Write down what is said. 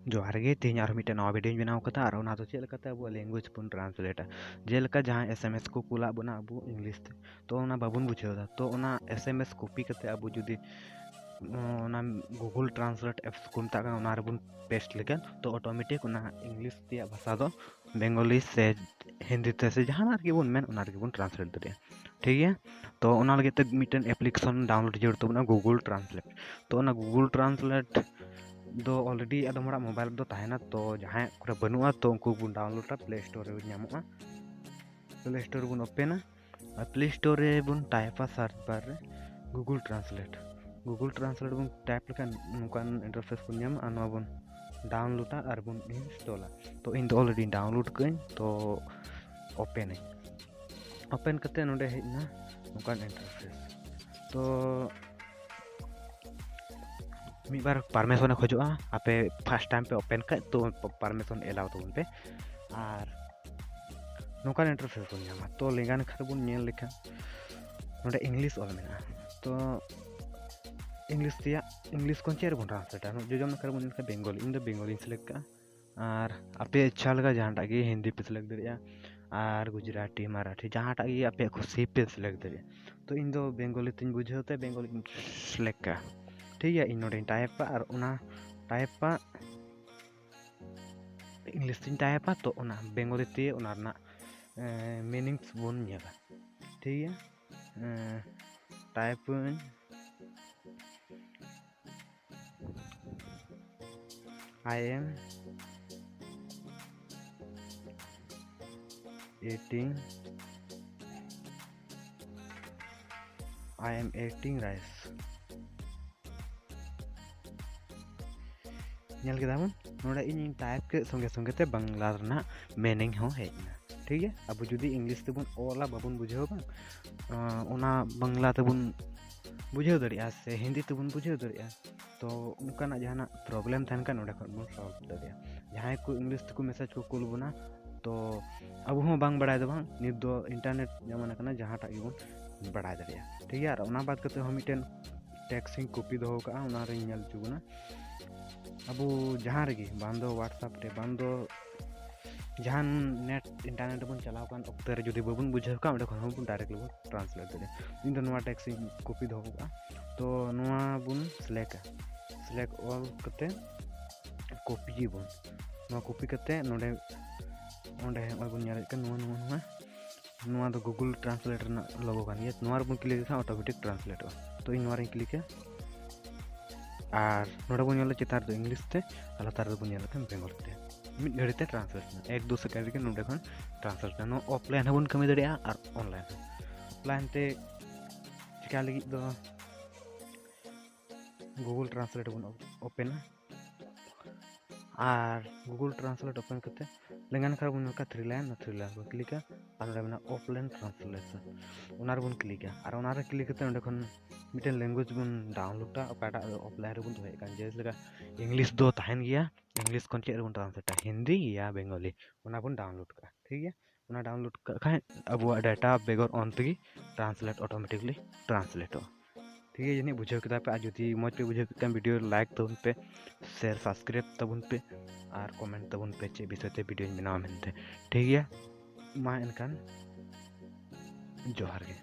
जोहार गे तेज और मिट्टे नवा वीडियो बनाव कता और ओना तो चेलकते अब लैंग्वेज बन ट्रांसलेटा जेलका जहां एसएमएस को कुला बना अब इंग्लिश ते तो ओना बाबुन बुझेदा तो ओना एसएमएस कॉपी करते अब जुदी ओना गूगल ट्रांसलेट एप्स को मता ओना रेबुन पेस्ट लेके तो ऑटोमेटिक ओना इंग्लिश ते भाषा दो बेंगली से हिंदी ते से जहां के बन मेन ओना के बन ट्रांसलेट दे ठीक है। तो ओना लगे ते मिटन एप्लीकेशन डाउनलोड जरूर तो गूगल ट्रांसलेट तो ओना गूगल ट्रांसलेट दो ऑलरेडी अदम हमारा मोबाइल दो ताहेना तो जहां करे बनुआ तो उनको बुन डाउनलोडा प्ले स्टोर रे ᱧᱟᱢᱚᱜᱼᱟ प्ले स्टोर बुन ओपन और प्ले स्टोर रे बुन टाइपा सर्च बार रे गूगल ट्रांसलेट बुन टाइप लेखान नुकान इंटरफेस बुन ᱧᱟᱢ आ बुन डाउनलोडा और बुन इंस्टॉला तो इन दो ऑलरेडी डाउनलोड कइन तो ओपन करते नोडे हेजना नुकान इंटरफेस तो बार परमिशन खोजा आपे फर्स्ट टाइम पे ओपन कर तो परमिशन एलाउ तबन पे और नोकान इंटरफेस बन नामा तो लेगान खर बन नेल लेखा नोडे इंग्लिश ऑल मेना तो इंग्लिश को चेर बन ट्रांसलेट जो जम खर बन बेंगली इन बेंगली सिलेक्ट का और आपे इच्छा लगा जहां गे हिंदी पे सिलेक्ट दरिया और गुजराती मराठी जहां गे आपे खुशी पे सिलेक्ट दरिया तो इन दो बेंगली तिन बुझेते बेंगली सिलेक्ट का ठीक है। इन नोडे टाइपा और ओना टाइपा इंग्लिश तीन टाइपा तो ओना बेंगली ते ओना ना मीनिंग्स बन नेला ठीक है। Type I am eating rice nail के दामन नोडे इन टाइप के संगे संगे ते बांग्ला रना मीनिंग हो हेजना ठीक है। अब जुदी इंग्लिश ते बुन ओला बाबुन बुझेव बा ओना बांग्ला ते बुन बुझेव दरिया से हिंदी ते बुन बुझेव दरिया तो उनका जहां प्रॉब्लम थान का नोडे खन बुन सॉल्व दरिया जहां को इंग्लिश ते को मैसेज को कुल बुना तो अब हम बांग बड़ाय दो बांग नित दो इंटरनेट जमाना कना जहां टा गेबुन बड़ाय दरिया ठीक है। और ओना बात करते हम मिटन टेक्सिंग कॉपी दो का ओना रे नेल जुगना अब जहां रे बांधो व्हाट्सएप रे बांधो जहां नेट इंटरनेट बन चलाव कान ओक्ते रे जुदी बबुन बुझेव का ओडे खन बन डायरेक्टली बन ट्रांसलेट दे इन नोआ टेक्सिंग कॉपी दो का तो नोआ बुन सिलेक्ट ऑल करते कॉपी जीबन नोआ कॉपी करते नोडे ओंडे बन नेल के नोआ दो गूगल ट्रांसलेट ना लोगो कान ये नोआ रे बन क्लिक का ऑटोमेटिक ट्रांसलेट तो इन नोआ रे क्लिक और नोडे बन नेल चितार दो इंग्लिश ते लातार दो बन नेल के बेंगली ते मिड घड़ी ते ट्रांसलेट एक दो सेकंड के नोडे खन ट्रांसलेट नो ऑफलाइन हबन कमी दरिया और ऑनलाइन ते चिका लगी दो गूगल ट्रांसलेट बन ओपन और गूगल ट्रांसलेट ओपन करते लेंगन खर बन का थ्री लाइन बन क्लिक और बना ऑफलाइन ट्रांसलेशन ओनार बन क्लिक और ओनार क्लिक करते ओंडे खन मिटन लैंग्वेज बन डाउनलोडा ओकाटा ऑफलाइन बन दोहे कान जैसे लगा इंग्लिश दो ताहन गया इंग्लिश कोन चेर बन ट्रांसलेट हिंदी या बेंगली ओना बन डाउनलोड का ठीक है। ओना डाउनलोड का अब डाटा बेगर ऑन तगी ट्रांसलेट ऑटोमेटिकली ट्रांसलेट ठीक है। जनी बुझे किताब पे आज जुदी मौज पे बुझे किताब वीडियो लाइक तबन पे शेयर सब्सक्राइब तबन पे और कमेंट तबन पे चे विषय ते वीडियो बनाव मेनते ठीक है। मा एनकान जोहार गे।